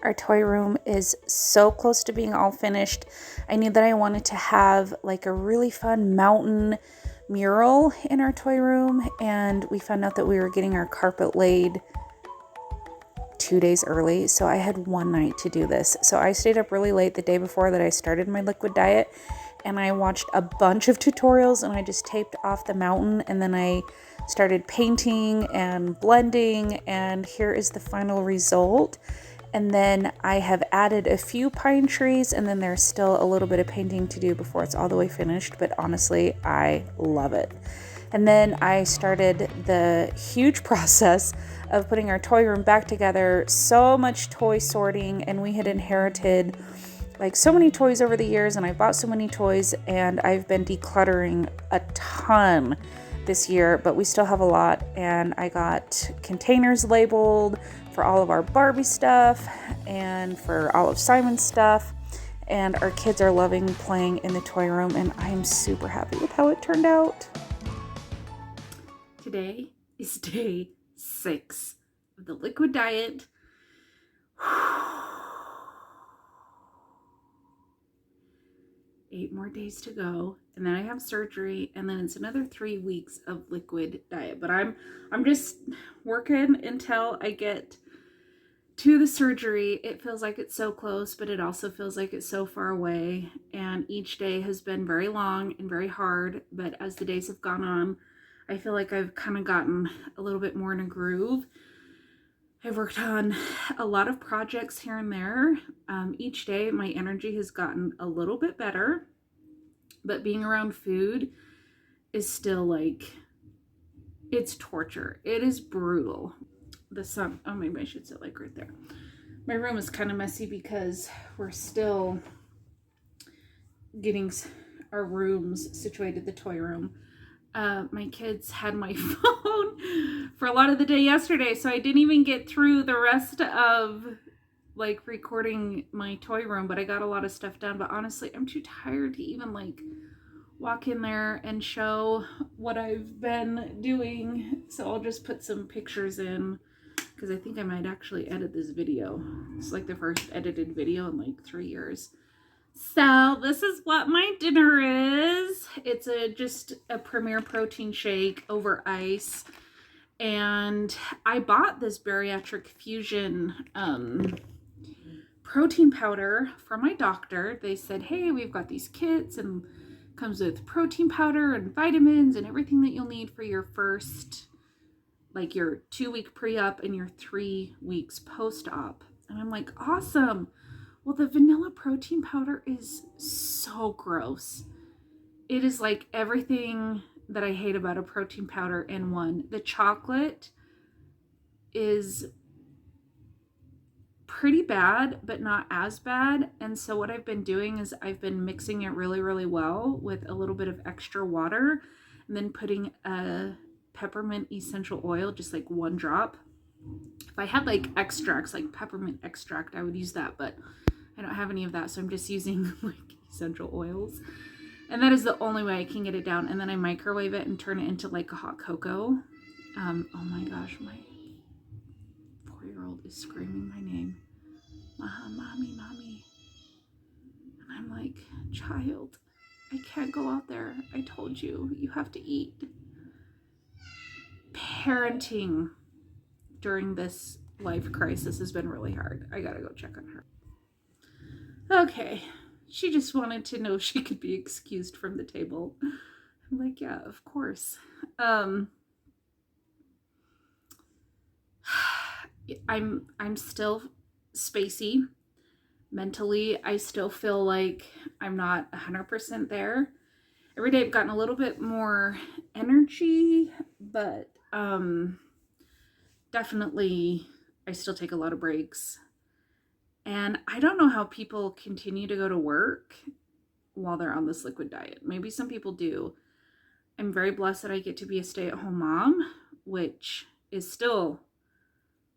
Our toy room is so close to being all finished. I knew that I wanted to have like a really fun mountain mural in our toy room, and we found out that we were getting our carpet laid 2 days early, so I had one night to do this. So I stayed up really late the day before that I started my liquid diet, and I watched a bunch of tutorials, and I just taped off the mountain, and then I started painting and blending, and here is the final result. And then I have added a few pine trees, and then there's still a little bit of painting to do before it's all the way finished, but honestly, I love it. And then I started the huge process of putting our toy room back together. So much toy sorting, and we had inherited like so many toys over the years, and I bought so many toys, and I've been decluttering a ton this year, but we still have a lot. And I got containers labeled for all of our Barbie stuff and for all of Simon's stuff, and our kids are loving playing in the toy room, and I'm super happy with how it turned out. Today is day 6 of the liquid diet. 8 more days to go, and then I have surgery, and then it's another 3 weeks of liquid diet. But I'm just working until I get to the surgery. It feels like it's so close, but it also feels like it's so far away, and each day has been very long and very hard. But as the days have gone on, I feel like I've kind of gotten a little bit more in a groove. I've worked on a lot of projects here and there. Each day my energy has gotten a little bit better, but being around food is still like, it's torture. It is brutal. The sun, oh, maybe I should sit like right there. My room is kind of messy because we're still getting our rooms situated, the toy room. My kids had my phone for a lot of the day yesterday, so I didn't even get through the rest of like recording my toy room, but I got a lot of stuff done. But honestly, I'm too tired to even like walk in there and show what I've been doing. So I'll just put some pictures in, because I think I might actually edit this video. It's like the first edited video in like 3 years. So this is what my dinner is. It's just a Premier protein shake over ice. And I bought this Bariatric Fusion protein powder from my doctor. They said, hey, we've got these kits, and comes with protein powder and vitamins and everything that you'll need for your first, like your 2-week pre-op and your 3 weeks post-op. And I'm like, awesome. Well, the vanilla protein powder is so gross. It is like everything that I hate about a protein powder in one. The chocolate is pretty bad, but not as bad. And so what I've been doing is I've been mixing it really, really well with a little bit of extra water, and then putting a peppermint essential oil, just like 1 drop. If I had like extracts, like peppermint extract, I would use that, but I don't have any of that, so I'm just using like essential oils. And that is the only way I can get it down. And then I microwave it and turn it into like a hot cocoa. Oh my gosh, my 4-year-old is screaming my name. Mommy, mommy. And I'm like, child, I can't go out there. I told you, you have to eat. Parenting during this life crisis has been really hard. I gotta go check on her. Okay, she just wanted to know if she could be excused from the table. I'm like, yeah, of course. I'm still spacey. Mentally, I still feel like I'm not 100% there. Every day I've gotten a little bit more energy, but definitely I still take a lot of breaks. And I don't know how people continue to go to work while they're on this liquid diet. Maybe some people do. I'm very blessed that I get to be a stay-at-home mom, which is still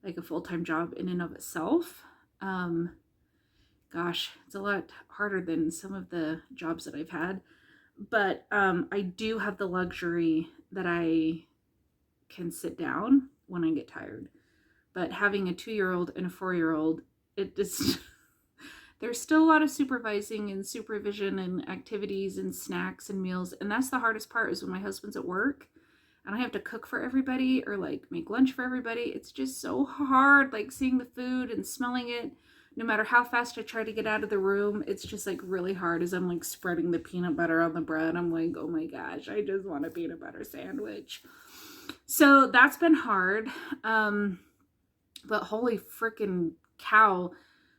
like a full-time job in and of itself. Gosh, it's a lot harder than some of the jobs that I've had. But I do have the luxury that I can sit down when I get tired. But having a 2-year-old and a 4-year-old, it just, there's still a lot of supervising and supervision and activities and snacks and meals. And that's the hardest part, is when my husband's at work and I have to cook for everybody or like make lunch for everybody. It's just so hard, like seeing the food and smelling it. No matter how fast I try to get out of the room, it's just like really hard as I'm like spreading the peanut butter on the bread. I'm like, oh my gosh, I just want a peanut butter sandwich. So that's been hard. But holy freaking cow,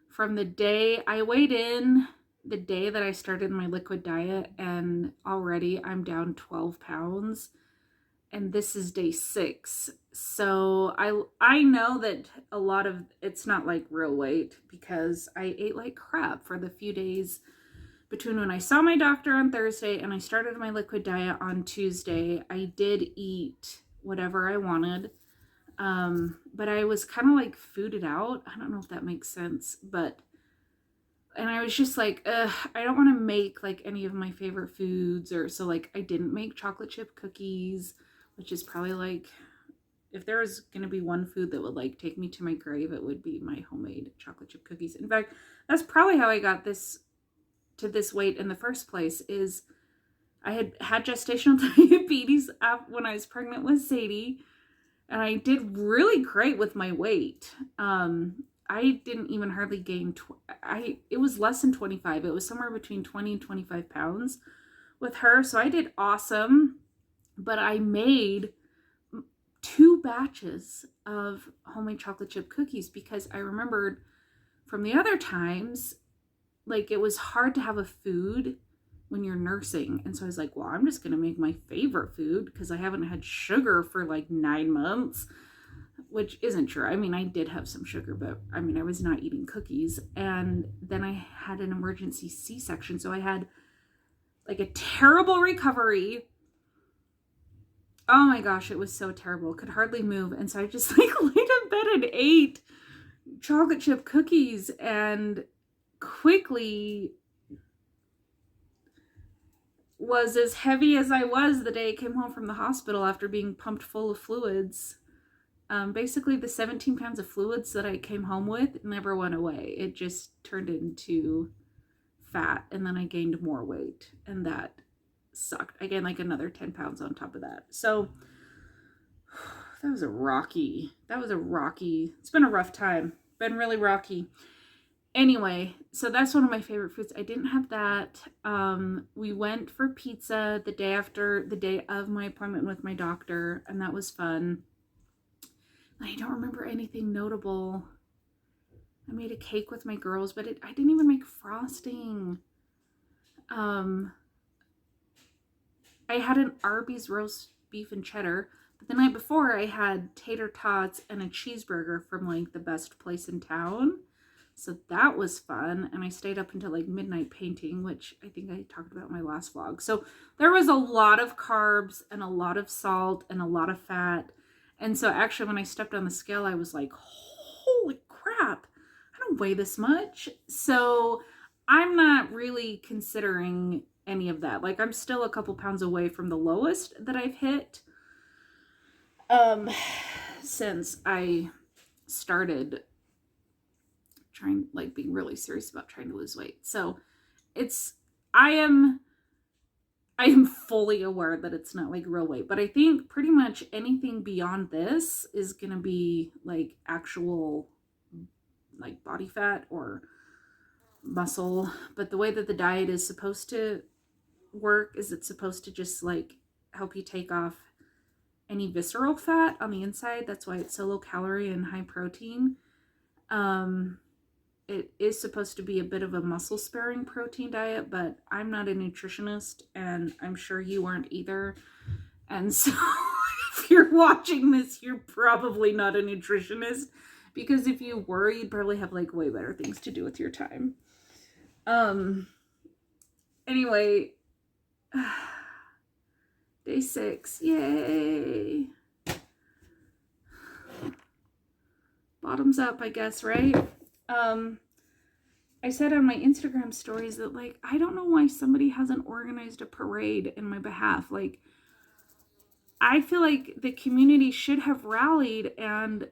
from the day I weighed in, the day that I started my liquid diet, and already I'm down 12 pounds. And this is day 6. So I know that a lot of it's not like real weight, because I ate like crap for the few days between when I saw my doctor on Thursday and I started my liquid diet on Tuesday. I did eat whatever I wanted. But I was kind of like fooded out. I don't know if that makes sense, and I was just like, I don't want to make like any of my favorite foods, or so like I didn't make chocolate chip cookies, which is probably like, if there was going to be one food that would like take me to my grave, it would be my homemade chocolate chip cookies. In fact, that's probably how I got this to this weight in the first place, is I had gestational diabetes when I was pregnant with Sadie, and I did really great with my weight. I didn't even hardly gain, it was less than 25. It was somewhere between 20 and 25 pounds with her. So I did awesome, but I made 2 batches of homemade chocolate chip cookies, because I remembered from the other times, like it was hard to have a food when you're nursing. And so I was like, well, I'm just going to make my favorite food, because I haven't had sugar for like 9 months, which isn't true. I mean, I did have some sugar, but I mean, I was not eating cookies. And then I had an emergency C-section. So I had like a terrible recovery. Oh my gosh, it was so terrible. Could hardly move. And so I just like laid in bed and ate chocolate chip cookies, and quickly was as heavy as I was the day I came home from the hospital after being pumped full of fluids. Basically, the 17 pounds of fluids that I came home with never went away. It just turned into fat, and then I gained more weight, and that sucked. I gained like another 10 pounds on top of that. So that was a rocky, it's been a rough time. Been really rocky. Anyway, so that's one of my favorite foods. I didn't have that. We went for pizza the day of my appointment with my doctor, and that was fun. I don't remember anything notable. I made a cake with my girls, but I didn't even make frosting. I had an Arby's roast beef and cheddar, but the night before I had tater tots and a cheeseburger from like the best place in town. So that was fun. And I stayed up until like midnight painting, which I think I talked about in my last vlog. So there was a lot of carbs and a lot of salt and a lot of fat. And so actually when I stepped on the scale, I was like, holy crap, I don't weigh this much. So I'm not really considering any of that. Like I'm still a couple pounds away from the lowest that I've hit since I started trying, like being really serious about trying to lose weight. So I am fully aware that it's not like real weight, but I think pretty much anything beyond this is going to be like actual like body fat or muscle. But the way that the diet is supposed to work is it's supposed to just like help you take off any visceral fat on the inside. That's why it's so low calorie and high protein. It is supposed to be a bit of a muscle sparing protein diet, but I'm not a nutritionist, and I'm sure you aren't either. And so if you're watching this, you're probably not a nutritionist, because if you were, you'd probably have like way better things to do with your time. Anyway, day 6, yay. Bottoms up, I guess, right? I said on my Instagram stories that like, I don't know why somebody hasn't organized a parade in my behalf. Like, I feel like the community should have rallied and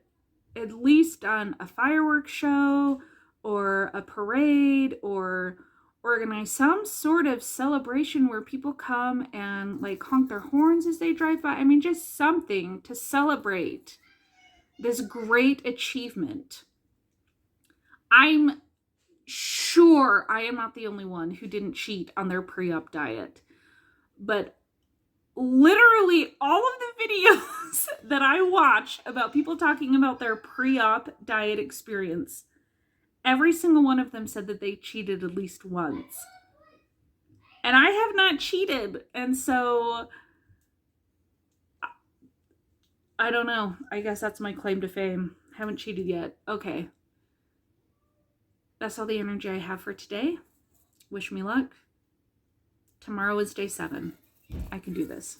at least done a fireworks show or a parade or organize some sort of celebration where people come and like honk their horns as they drive by. I mean, just something to celebrate this great achievement. I'm sure I am not the only one who didn't cheat on their pre-op diet, but literally all of the videos that I watch about people talking about their pre-op diet experience, every single one of them said that they cheated at least once. And I have not cheated. And so I don't know. I guess that's my claim to fame. Haven't cheated yet. Okay. That's all the energy I have for today. Wish me luck. Tomorrow is day 7. I can do this.